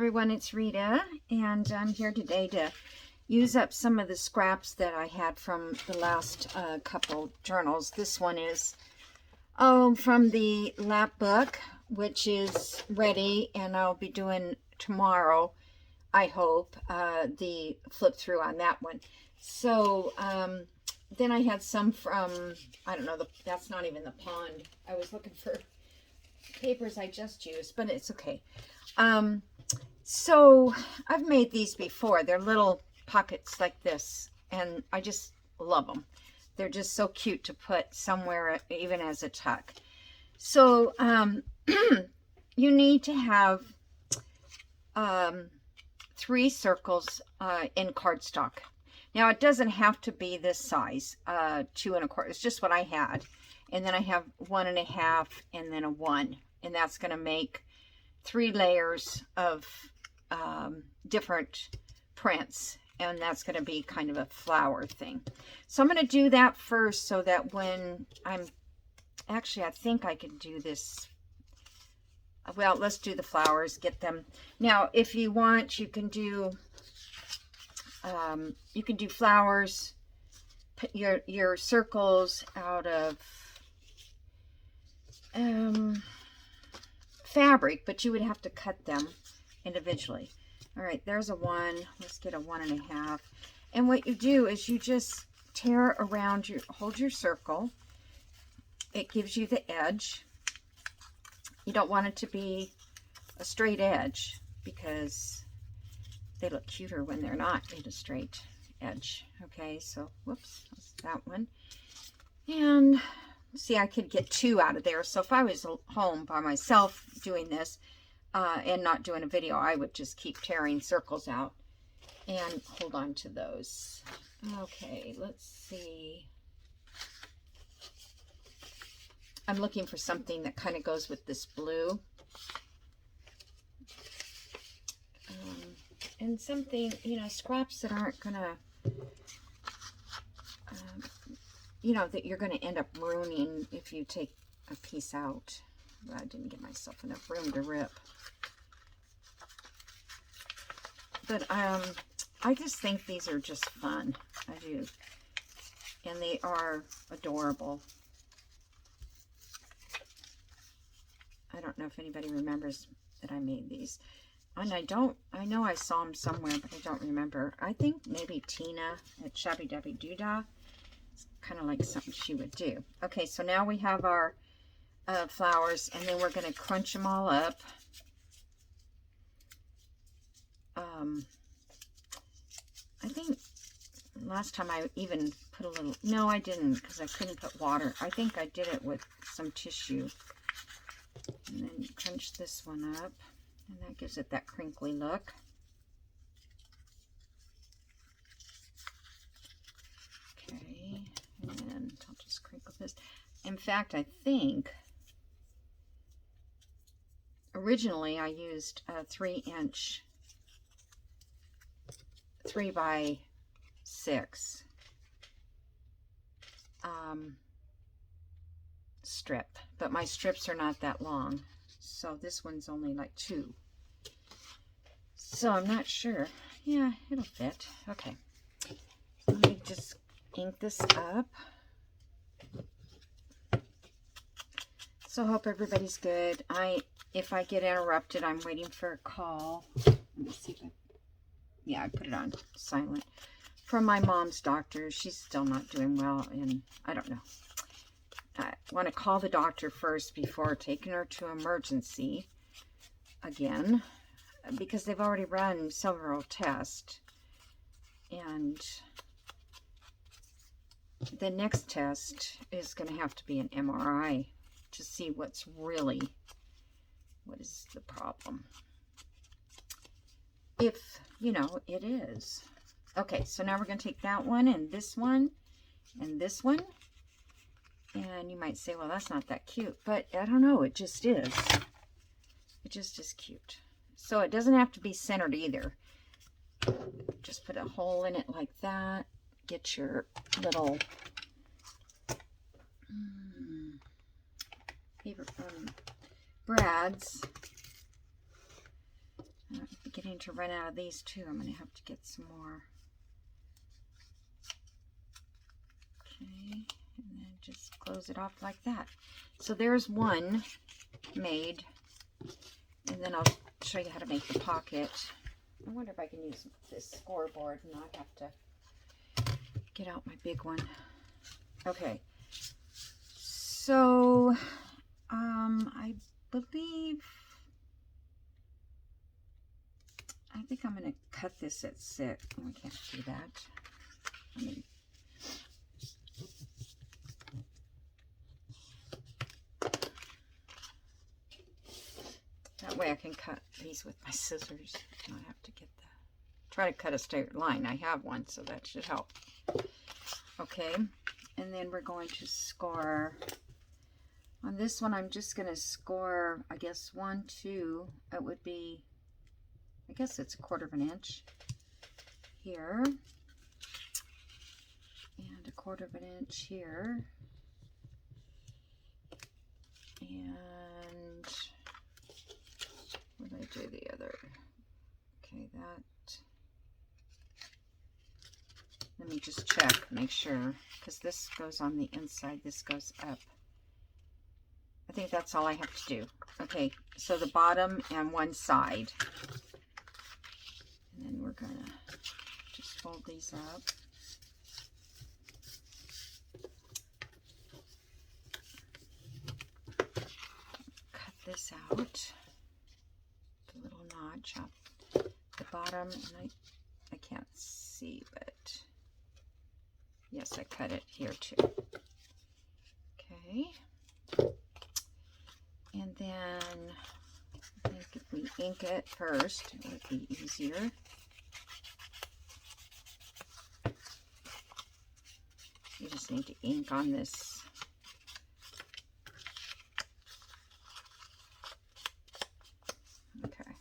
everyone, it's Rita, and I'm here today to use up some of the scraps that I had from the last couple journals. This one is from the lap book, which is ready, and I'll be doing tomorrow, I hope, the flip through on that one. So then I had some from, I don't know, that's not even the pond. I was looking for papers I just used, but it's okay. So I've made these before. They're little pockets like this, and I just love them. They're just so cute to put somewhere, even as a tuck. So you need to have 3 circles in cardstock. Now it doesn't have to be this size, 2 1/4. It's just what I had. And then I have 1 1/2 and then a 1, and that's going to make 3 layers of different prints, and that's going to be kind of a flower thing. So I'm going to do that first, so that when I'm actually, I think I can do this. Well, let's do the flowers, get them. Now if you want, you can do flowers, put your circles out of fabric, but you would have to cut them individually. All right, there's a 1. Let's get a 1 1/2. And what you do is you just tear around hold your circle. It gives you the edge. You don't want it to be a straight edge, because they look cuter when they're not in a straight edge. Okay, so whoops, that's that one. And see, I could get 2 out of there. So if I was home by myself doing this and not doing a video, I would just keep tearing circles out and hold on to those. Okay, let's see. I'm looking for something that kind of goes with this blue. And something, scraps that aren't going to, that you're going to end up ruining if you take a piece out. I didn't give myself enough room to rip. But I just think these are just fun. I do. And they are adorable. I don't know if anybody remembers that I made these. And I know I saw them somewhere, but I don't remember. I think maybe Tina at Shabby Dabby Doodah. It's kind of like something she would do. Okay, so now we have our flowers, and then we're going to crunch them all up. I think last time I even put a little, no I didn't, because I couldn't put water. I think I did it with some tissue. And then crunch this one up, and that gives it that crinkly look. Okay, and then I'll just crinkle this. In fact, I think originally I used a 3-inch 3x6 strip, but my strips are not that long, so this one's only like 2, so I'm not sure. Yeah, it'll fit. Okay, let me just ink this up. So hope everybody's good. If I get interrupted, I'm waiting for a call. Let me see if I put it on silent, from my mom's doctor. She's still not doing well, and I don't know. I want to call the doctor first before taking her to emergency again, because they've already run several tests, and the next test is going to have to be an MRI to see what is the problem, if it is. Okay, so now we're going to take that one and this one and this one. And you might say, well, that's not that cute. But I don't know. It just is. It just is cute. So it doesn't have to be centered either. Just put a hole in it like that. Get your little favorite Brad's. beginning to run out of these too. I'm going to have to get some more. Okay, and then just close it off like that. So there's one made, and then I'll show you how to make the pocket. I wonder if I can use this scoreboard and not have to get out my big one. Okay, so I think I'm going to cut this at 6. Oh, I can't do that. I mean, that way I can cut these with my scissors. I don't have to get try to cut a straight line. I have one, so that should help. Okay, and then we're going to score. On this one, I'm just going to score, I guess, 1, 2. It would be, I guess it's 1/4 inch here. And 1/4 inch here. And what did I do the other? Okay, that. Let me just check, make sure, because this goes on the inside, this goes up. I think that's all I have to do. Okay, so the bottom and one side. And then we're gonna just fold these up. Cut this out. The little notch up the bottom, and I can't see, but yes, I cut it here too. Okay. And then I think if we ink it first, it would be easier. You just need to ink on this. Okay.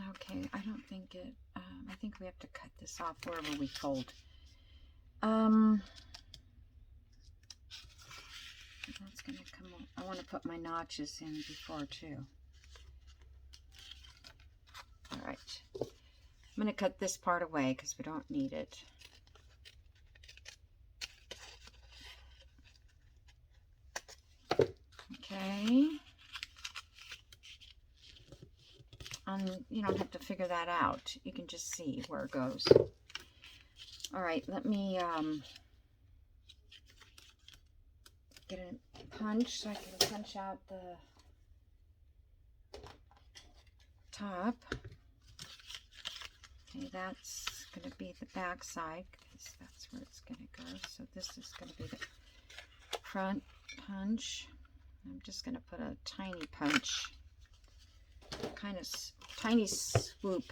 Okay, I don't think it, I think we have to cut this off wherever we fold. That's going to come up. I want to put my notches in before too. All right. I'm going to cut this part away because we don't need it. Okay. You don't have to figure that out. You can just see where it goes. All right, let me get a punch so I can punch out the top. Okay, that's going to be the back side because that's where it's going to go. So this is going to be the front punch. I'm just going to put a tiny punch, kind of tiny swoop.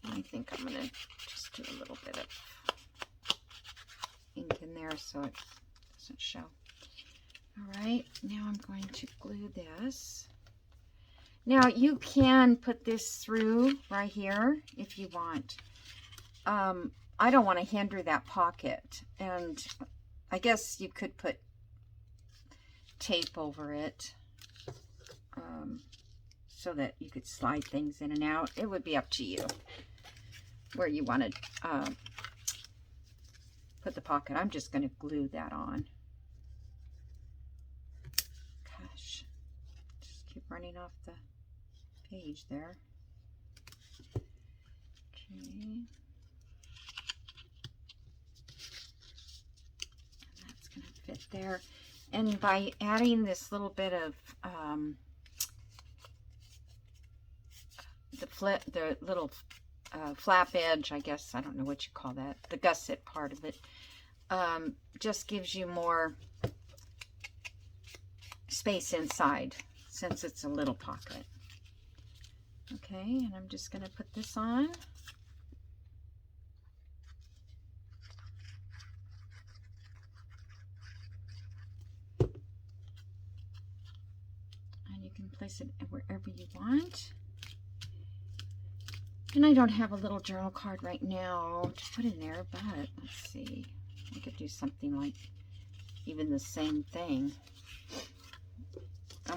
I think I'm going to just do a little bit of ink in there so it doesn't show. All right, now I'm going to glue this. Now you can put this through right here if you want. I don't want to hinder that pocket, and I guess you could put tape over it so that you could slide things in and out. It would be up to you where you want to put the pocket. I'm just going to glue that on. Gosh, just keep running off the page there. Okay. And that's going to fit there. And by adding this little bit of the little flap edge, I guess, I don't know what you call that, the gusset part of it, just gives you more space inside since it's a little pocket. Okay, and I'm just going to put this on. And you can place it wherever you want. And I don't have a little journal card right now to put in there, but let's see. I could do something like even the same thing.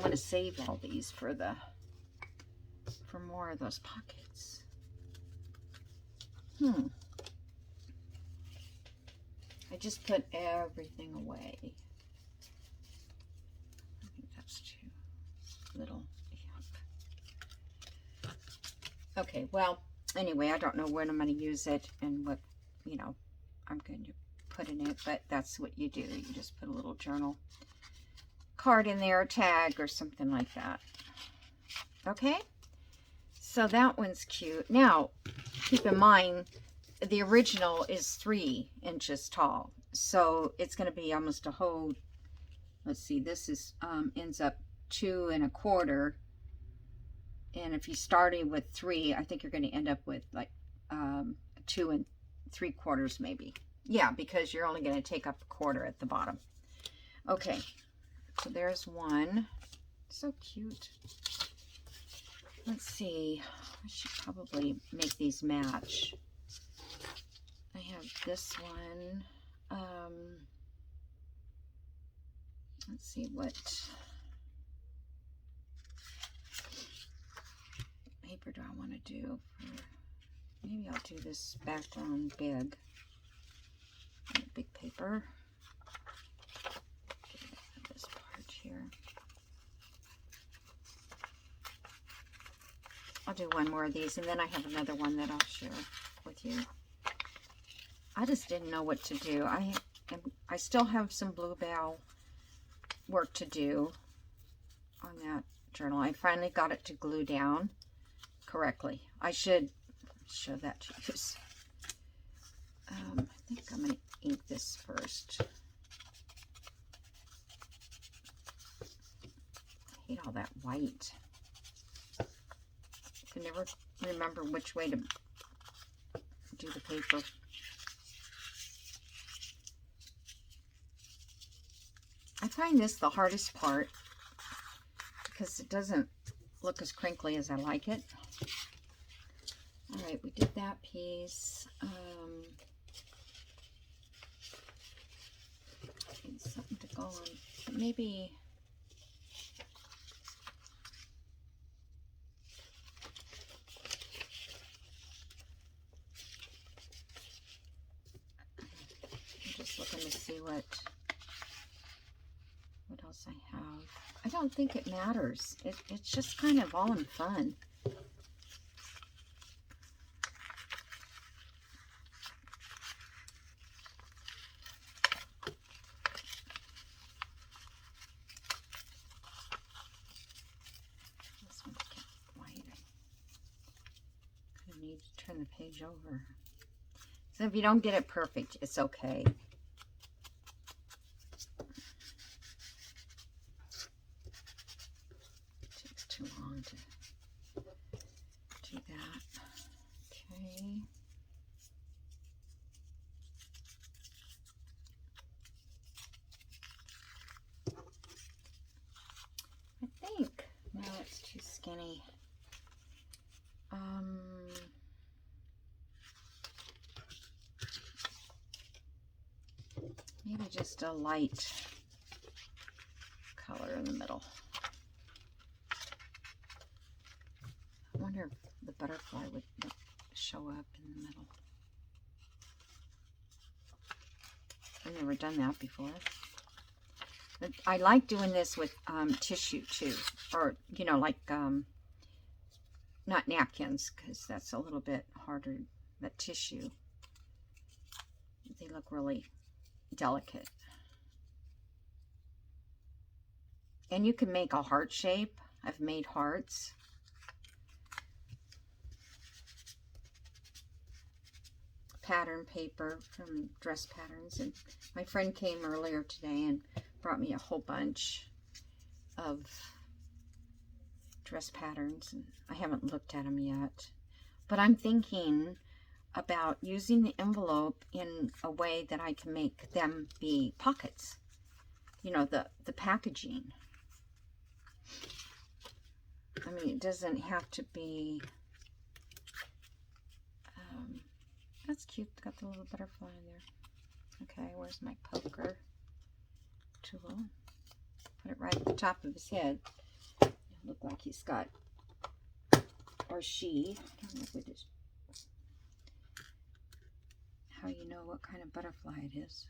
want to save all these for more of those pockets. I just put everything away. I think that's too little. Yep. Okay, well, anyway, I don't know when I'm going to use it and what, you know, I'm going to put in it, but that's what you do. You just put a little journal card in there, a tag or something like that. Okay, so that one's cute. Now, keep in mind, the original is 3 inches tall, so it's going to be almost a whole, let's see, this is ends up 2 1/4, and if you started with 3, I think you're going to end up with like 2 3/4 maybe. Yeah, because you're only going to take up 1/4 at the bottom. Okay, so there's one. So cute. Let's see, I should probably make these match. I have this one. Let's see, what paper do I want to do? Maybe I'll do this background big. Big paper. This part here. I'll do one more of these, and then I have another one that I'll share with you. I just didn't know what to do. I still have some bluebell work to do on that journal. I finally got it to glue down correctly. I should show that to you. I think I'm going to ink this first. I hate all that white. I can never remember which way to do the paper. I find this the hardest part because it doesn't look as crinkly as I like it. All right, we did that piece. Need something to go on. Maybe I'm just looking to see what else I have. I don't think it matters. It's just kind of all in fun. This one's got white. I need to turn the page over. So if you don't get it perfect, it's okay. Too long to do that. Okay. I think, no, it's too skinny. Maybe just a light color in the middle. I wonder if the butterfly would show up in the middle. I've never done that before. But I like doing this with tissue too, or you know, like not napkins, because that's a little bit harder. But tissue, they look really delicate. And you can make a heart shape. I've made hearts. Pattern paper from Dress Patterns, and my friend came earlier today and brought me a whole bunch of dress patterns, and I haven't looked at them yet, but I'm thinking about using the envelope in a way that I can make them be pockets, you know, the packaging. I mean, it doesn't have to be that's cute. Got the little butterfly in there. Okay, where's my poker tool? Put it right at the top of his head. look like he's got, or she, I don't know what it is, how you know what kind of butterfly it is.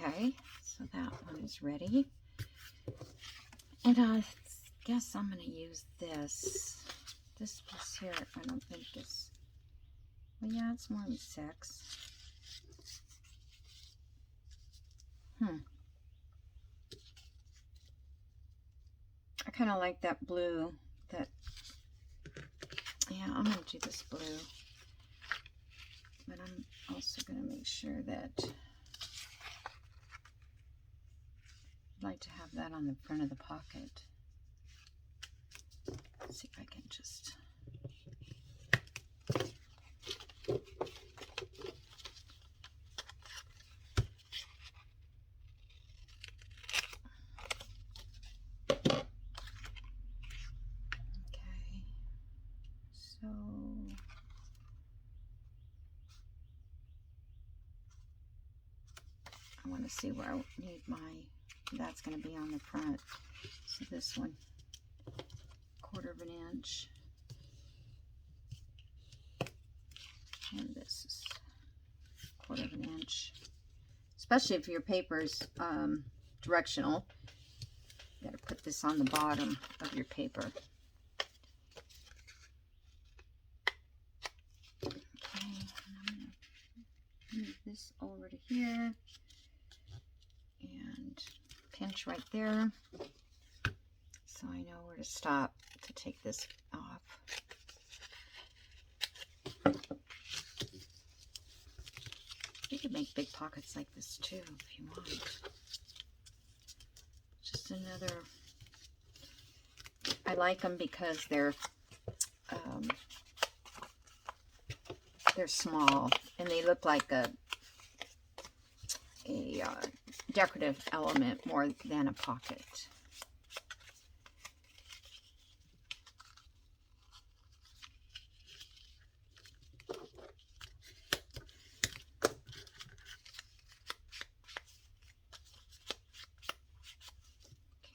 Okay, so that one is ready. And I guess I'm going to use this. This piece here, I don't think is, well, yeah, it's more than 6. I kind of like that blue, yeah, I'm going to do this blue. But I'm also going to make sure that I'd like to have that on the front of the pocket. Let's see if I can just... Okay, so... I want to see where I need my... That's going to be on the front. So this one, 1/4 inch. And this is 1/4 inch. Especially if your paper's directional. You got to put this on the bottom of your paper. Okay, and I'm going to move this over to here. And pinch right there. So I know where to stop to take this off. You can make big pockets like this too if you want. Just another, I like them because they're small and they look like a decorative element more than a pocket.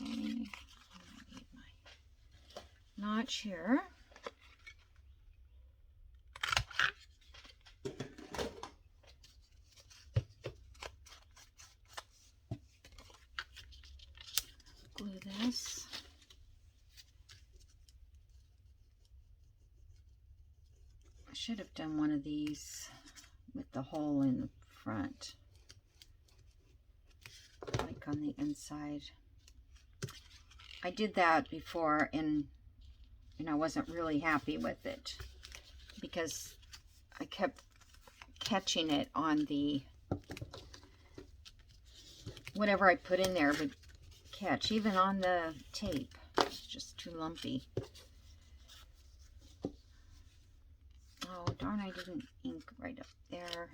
Okay, I need my notch here. Glue this. I should have done one of these with the hole in the front, like on the inside. I did that before and I wasn't really happy with it because I kept catching it on the, whatever I put in there would catch, even on the tape. It's just too lumpy. Oh darn, I didn't ink right up there.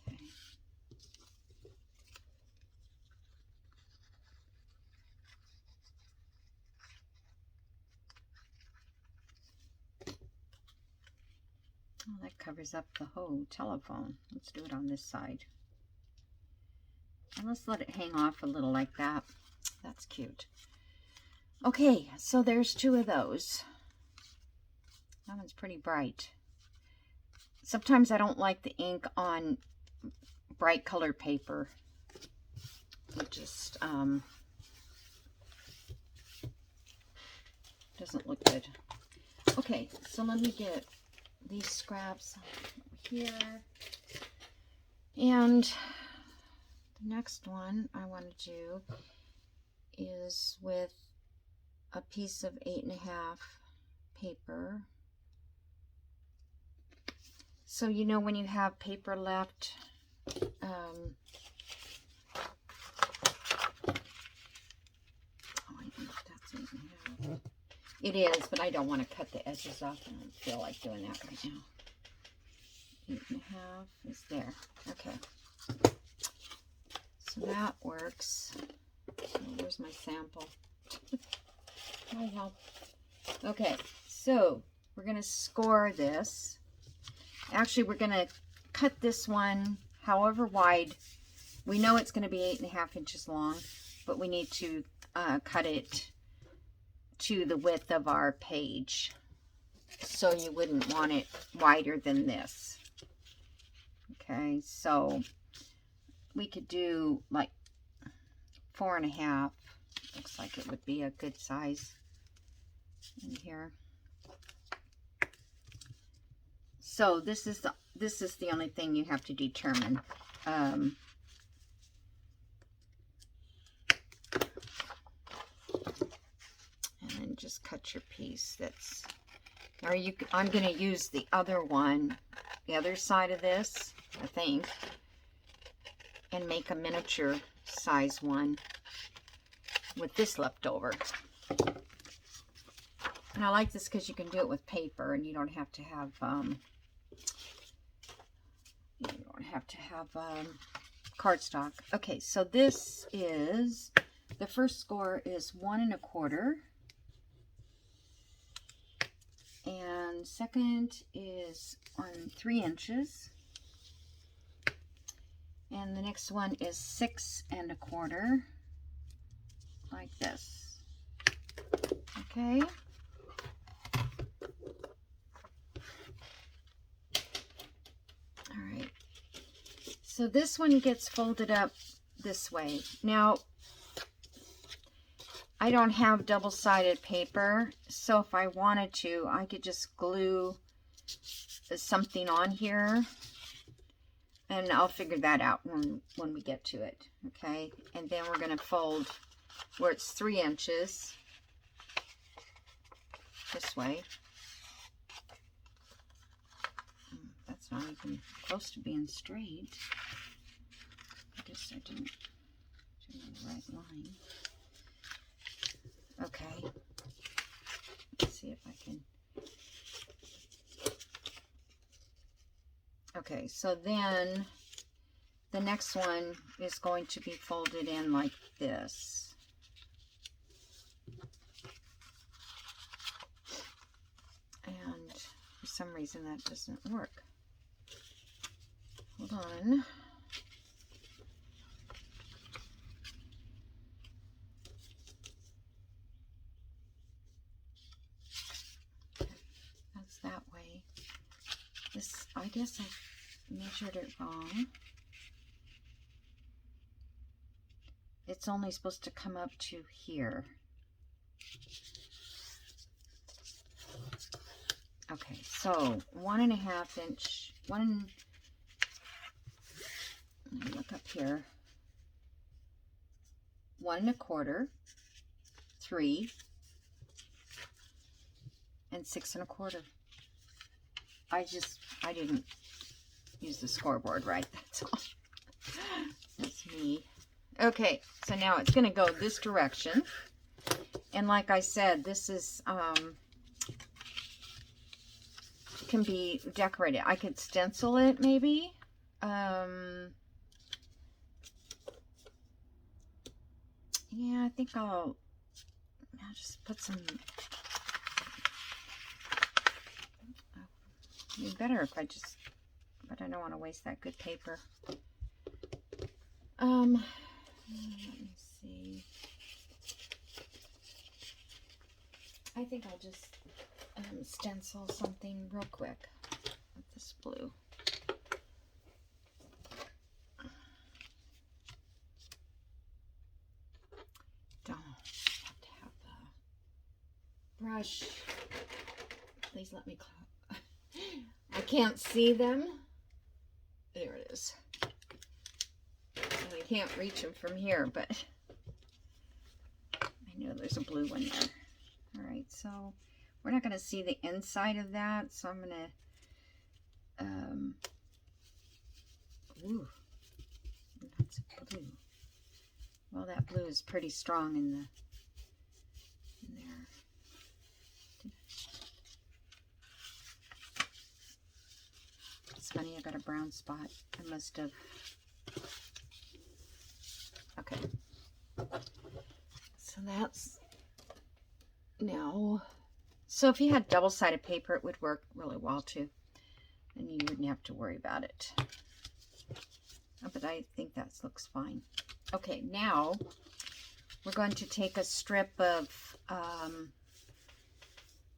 Okay. Oh, that covers up the whole telephone. Let's do it on this side. And let's let it hang off a little like that. That's cute. Okay, so there's 2 of those. That one's pretty bright. Sometimes I don't like the ink on bright colored paper. It just doesn't look good. Okay, so let me get these scraps here. And the next one I want to do is with a piece of 8.5 paper. So you know when you have paper left, oh, I don't know if that's 8.5. It is, but I don't want to cut the edges off. I don't feel like doing that right now. 8.5 is there. Okay. So marks. So where's my sample? Oh, well. Okay, so we're going to score this. Actually, we're going to cut this one however wide. We know it's going to be 8.5 inches long, but we need to cut it to the width of our page. So you wouldn't want it wider than this. Okay, so we could do like 4.5. Looks like it would be a good size in here. So this is the only thing you have to determine. And then just cut your piece. That's, or you. I'm going to use the other one, the other side of this, I think, and make a miniature size one with this left over. And I like this because you can do it with paper, and you don't have to have cardstock. Okay, so this is, the first score is 1 1/4, and second is on 3 inches, and the next one is 6 1/4, like this. Okay. All right. So this one gets folded up this way. Now, I don't have double-sided paper, so if I wanted to, I could just glue something on here, and I'll figure that out when we get to it, okay? And then we're going to fold where it's 3 inches this way. That's not even close to being straight. I guess I didn't do the right line. Okay. Let's see if I can. Okay, so then the next one is going to be folded in like this. And for some reason that doesn't work. Hold on. That's that way. This, I guess I measured it wrong. It's only supposed to come up to here. Okay, so 1 1/2 inch, let me look up here. 1 1/4, 3, and 6 1/4. I didn't use the scoreboard right, that's all. That's me. Okay, so now it's going to go this direction. And like I said, this is, can be decorated. I could stencil it maybe. Yeah, I think I'll just put some. It'd be better if I just, but I don't want to waste that good paper. Let me see. I think I'll just stencil something real quick with this blue. Don't have to have a brush. Please let me close. I can't see them. There it is. And I can't reach them from here, but I know there's a blue one there. All right, so we're not going to see the inside of that, so I'm going to, ooh, that's blue. Well, that blue is pretty strong in there. It's funny, I got a brown spot. I must have, okay. Okay. So that's now. So if you had double-sided paper, it would work really well too. And you wouldn't have to worry about it. Oh, but I think that looks fine. Okay, now we're going to take a strip of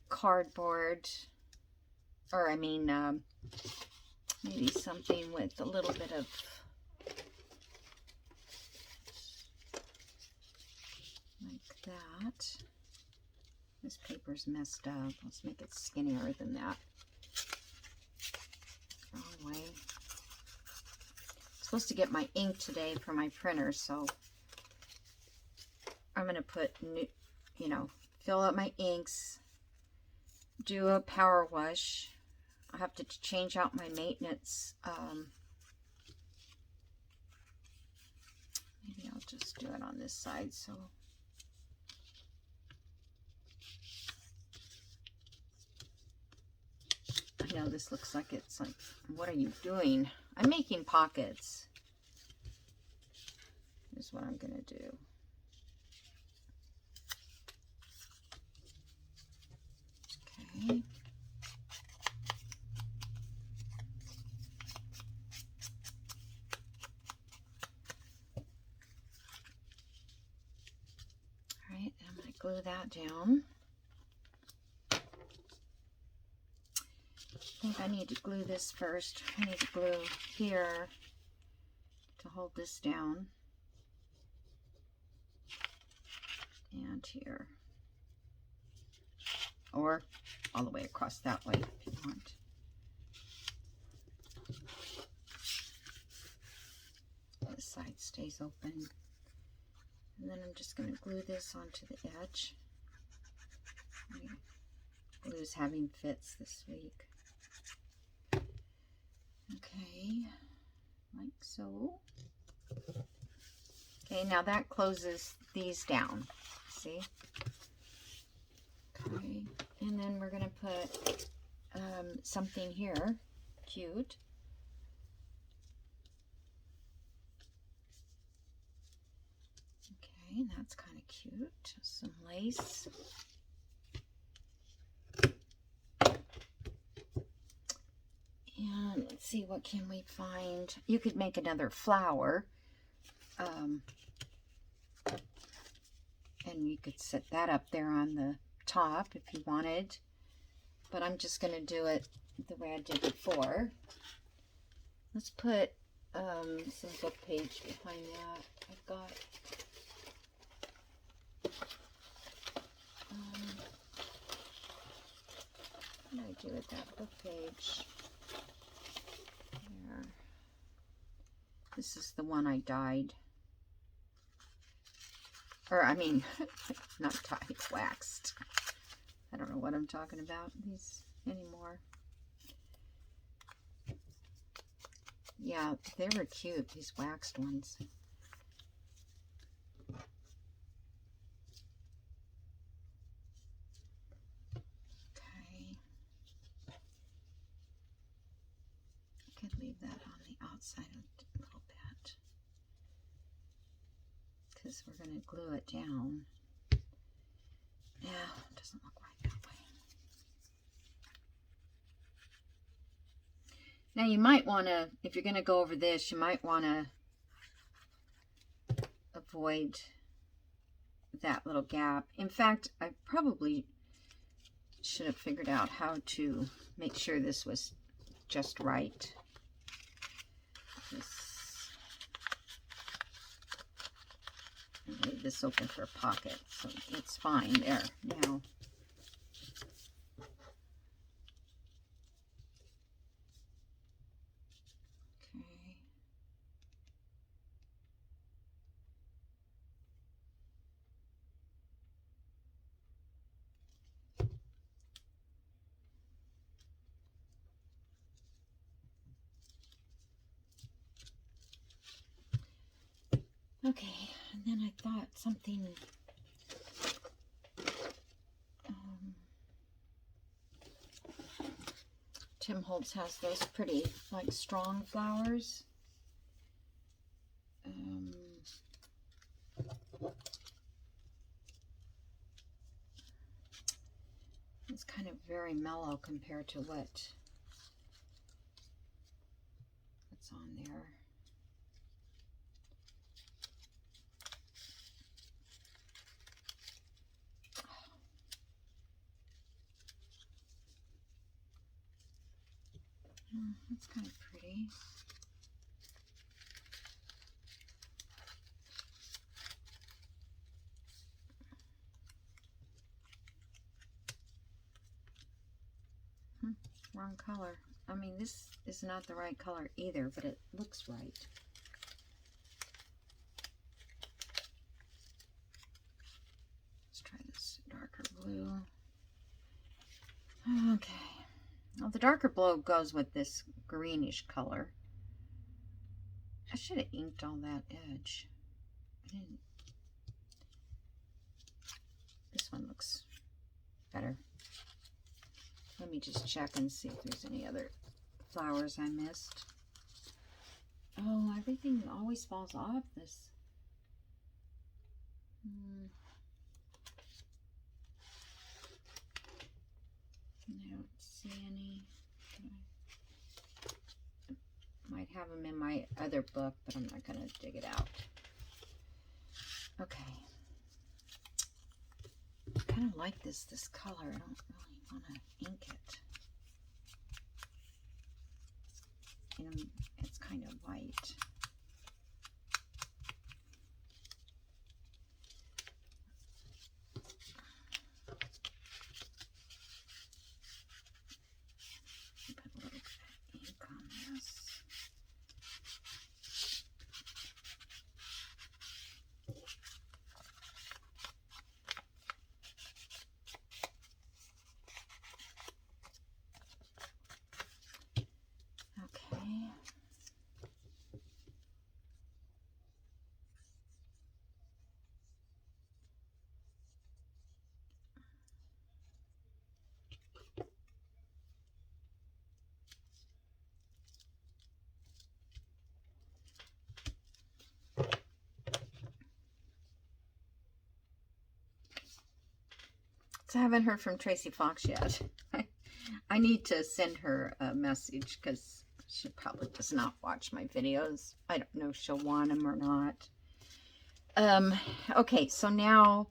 cardboard, or I mean, maybe something with a little bit of like that. This paper's messed up. Let's make it skinnier than that. Oh, wait. I'm supposed to get my ink today for my printer, so I'm going to put, you know, fill up my inks, do a power wash. I have to change out my maintenance. Maybe I'll just do it on this side. So I know this looks like it's like, what are you doing? I'm making pockets. Is what I'm going to do. Okay. All right, I'm going to glue that down. I think I need to glue this first. I need to glue here to hold this down. And here. Or all the way across that way if you want. This side stays open. And then I'm just going to glue this onto the edge. Glue's having fits this week. Okay, like so. Okay, now that closes these down. See? Okay, and then we're going to put something here, cute. Okay, that's kind of cute. Some lace. And let's see, what can we find? You could make another flower. And you could set that up there on the top if you wanted. But I'm just going to do it the way I did before. Let's put some book page behind that. I've got what did I do with that book page? There. This is the one I dyed. Or, I mean, not dyed, waxed. I don't know what I'm talking about these anymore. Yeah, they were cute, these waxed ones. Okay. I could leave that on the outside a little bit, because we're going to glue it down. Yeah, it doesn't look right that way. Now you might want to, if you're going to go over this, you might want to avoid that little gap. In fact, I probably should have figured out how to make sure this was just right. Leave this open for a pocket, so it's fine there now. Okay, and then I thought something, Tim Holtz has those pretty, like, strong flowers. of very mellow compared to what's on there. Oh, that's kind of pretty. Wrong color. I mean, this is not the right color either, but it looks right. Let's try this darker blue. Okay. Well, the darker blue goes with this greenish color. I should have inked all that edge. I didn't. This one looks better. Let me just check and see if there's any other flowers I missed. Oh, everything always falls off this. I don't see any. I might have them in my other book, but I'm not going to dig it out. Okay. I kind of like this color. I don't really want to ink it. And it's kind of white. Put a little ink on this. So I haven't heard from Tracy Fox yet. I need to send her a message because she probably does not watch my videos. I don't know if she'll want them or not. Okay, so now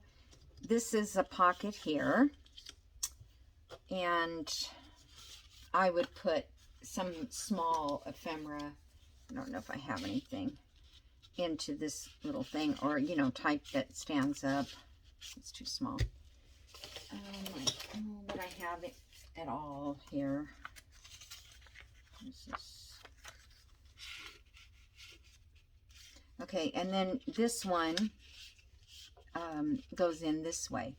this is a pocket here. And I would put some small ephemera, I don't know if I have anything, into this little thing, or, you know, type that stands up. It's too small. Would I have it at all here? This is... Okay, and then this one goes in this way.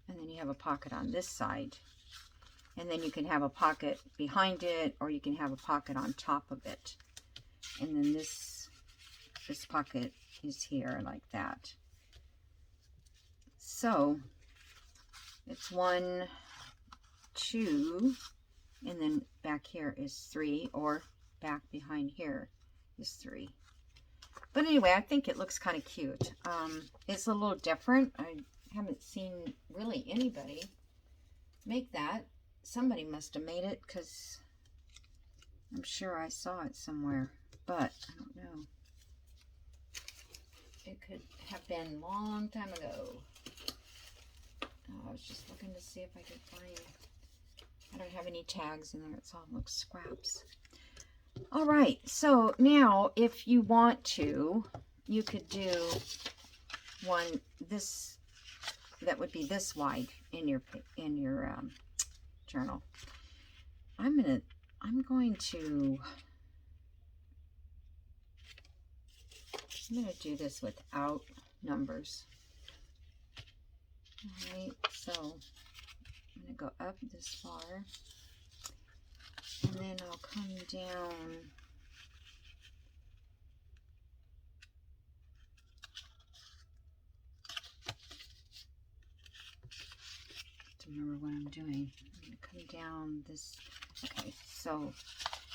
And then you have a pocket on this side. And then you can have a pocket behind it, or you can have a pocket on top of it. And then this pocket is here like that. So it's 1, 2, and then back here is 3, or back behind here is 3. But anyway, I think it looks kind of cute. It's a little different. I haven't seen really anybody make that. Somebody must have made it, because I'm sure I saw it somewhere, but I don't know. It could have been a long time ago. I was just looking to see if I could find... I don't have any tags in there. It's all looks scraps. All right, so now if you want to, you could do one this that would be this wide in your journal. I'm going to do this without numbers. All right, so I'm going to go up this far, and then I'll come down to remember what I'm doing. I'm going to come down this. Okay, so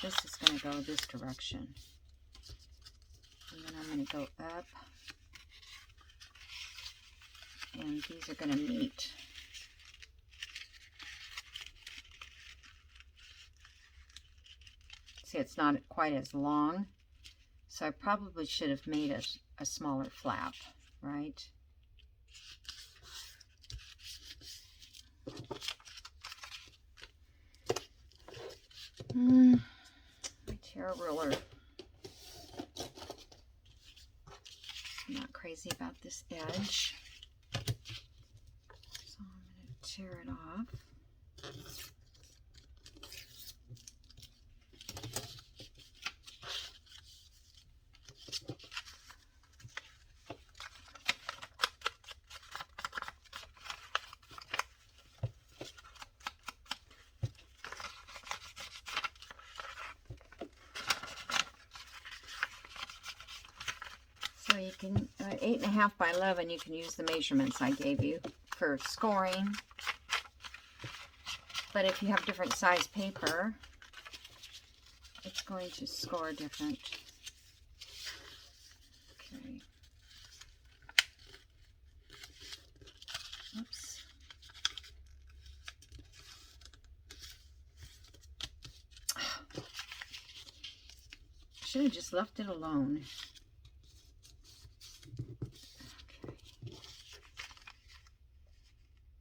this is going to go this direction, and then I'm going to go up, and these are going to meet See, it's not quite as long. So I probably should have made a smaller flap, right? My tear ruler. I'm not crazy about this edge. So I'm going to tear it off. So you can, 8.5 by 11, you can use the measurements I gave you for scoring. But if you have different size paper, it's going to score different. Okay. Oops. Should have just left it alone.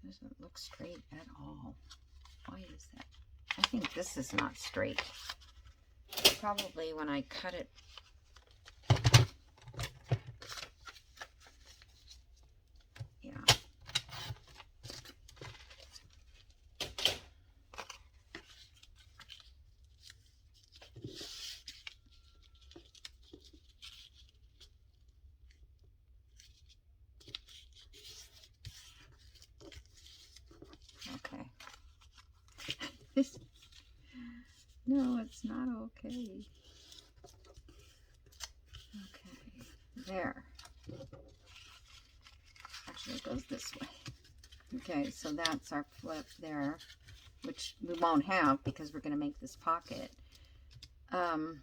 Doesn't look straight at all. Why is that? I think this is not straight. Probably when I cut it. Yeah. Okay. No, it's not okay. Okay, there. Actually, it goes this way. Okay, so that's our flip there, which we won't have because we're going to make this pocket. And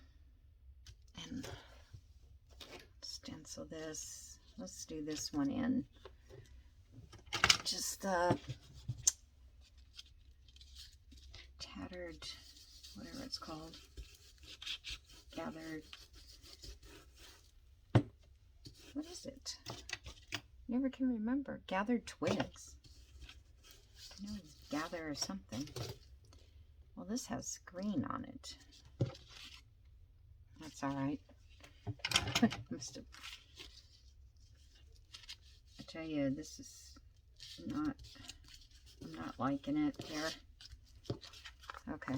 stencil this. Let's do this one in. Just tattered, whatever it's called, gathered. What is it? Never can remember. Gathered twigs. I know it's gather or something. Well, this has green on it. That's all right. Must have. I tell you, this is not. I'm not liking it there. Okay.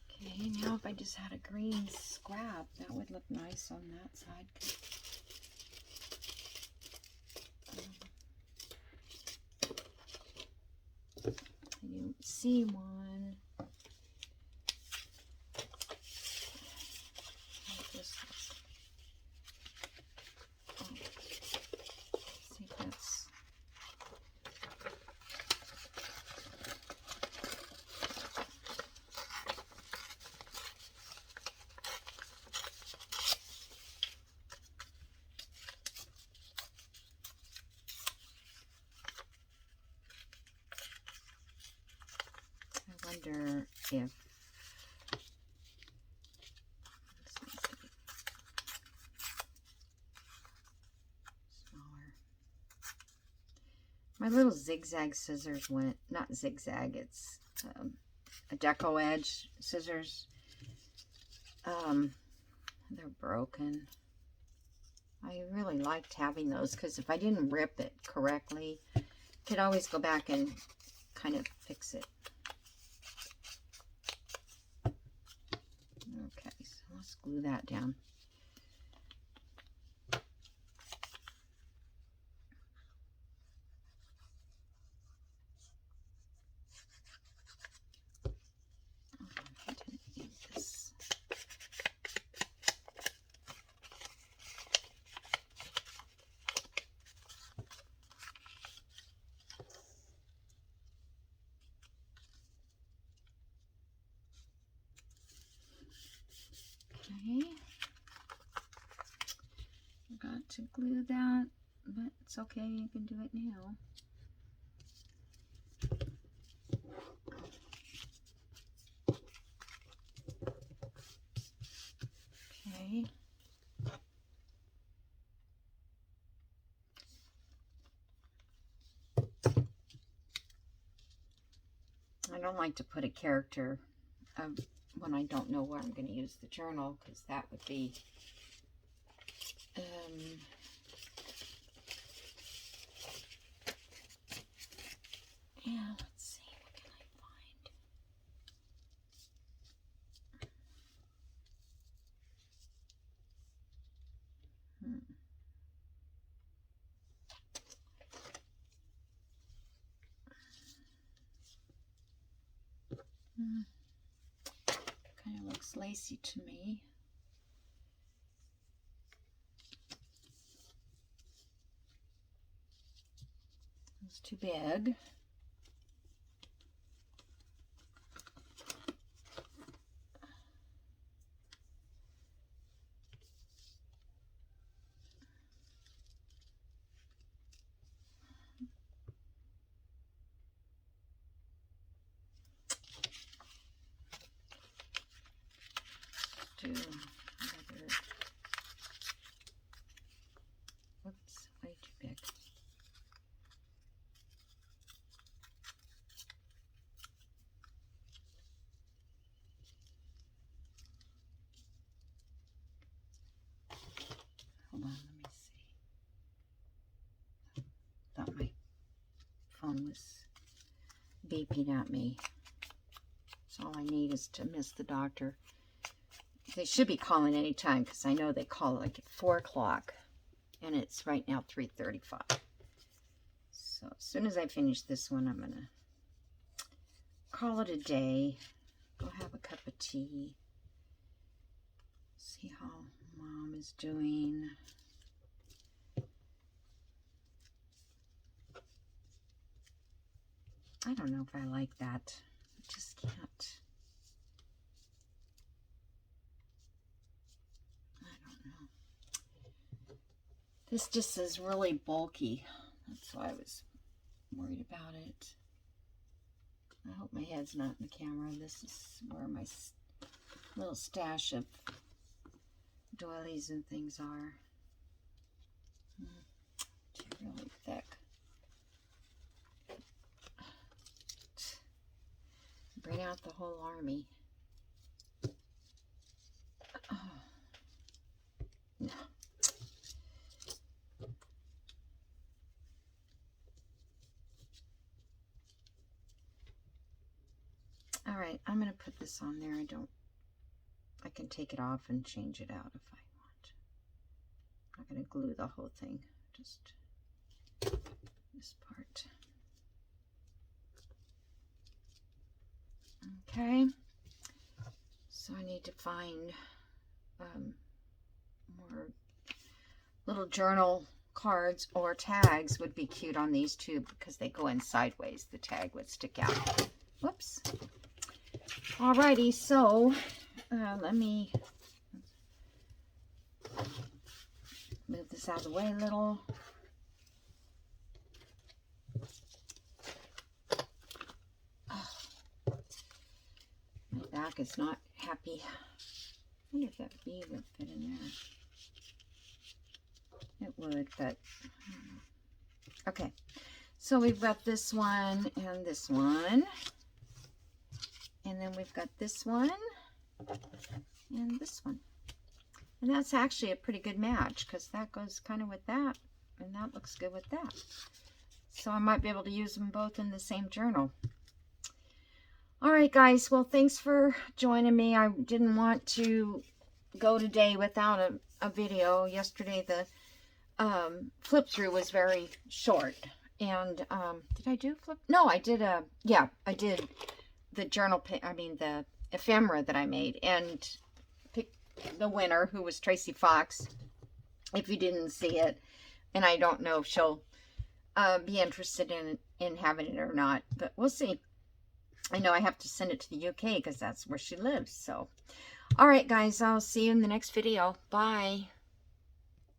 Okay, now if I just had a green scrap, that would look nice on that side. I didn't see one. I wonder if smaller. My little zigzag scissors went, not zigzag, it's a deco edge scissors. They're broken. I really liked having those because if I didn't rip it correctly, I could always go back and kind of fix it. Okay, so let's glue that down. Okay. to glue that, but it's okay, you can do it now. Okay. I don't like to put a character when I don't know where I'm going to use the journal, because that would be yeah, let's see, what can I find? Kind of looks lacy to me. It's too big. Do another. Whoops, way too big. Hold on, let me see. Thought my phone was beeping at me. So all I need is to miss the doctor. They should be calling anytime, because I know they call like at 4 o'clock. And it's right now 3:35. So as soon as I finish this one, I'm going to call it a day. Go have a cup of tea. See how Mom is doing. I don't know if I like that. I just can't. I don't know. This just is really bulky. That's why I was worried about it. I hope my head's not in the camera. This is where my little stash of doilies and things are. Too really thick. Bring out the whole army. Oh. No. All right, I'm going to put this on there. I can take it off and change it out if I want. I'm not going to glue the whole thing, just this part. Okay, so I need to find more little journal cards, or tags would be cute on these too, because they go in sideways. The tag would stick out. Whoops. Alrighty, so let me move this out of the way a little. My back is not happy. I wonder if that bee would fit in there. It would, but okay. So we've got this one and this one. And then we've got this one and this one. And that's actually a pretty good match, because that goes kind of with that. And that looks good with that. So I might be able to use them both in the same journal. All right, guys. Well, thanks for joining me. I didn't want to go today without a video. Yesterday, the flip through was very short. And did I do flip? No, I did yeah, I did the journal, the ephemera that I made, and picked the winner, who was Tracy Fox, if you didn't see it. And I don't know if she'll be interested in having it or not, but we'll see. I know I have to send it to the UK because that's where she lives. So, all right, guys, I'll see you in the next video. Bye.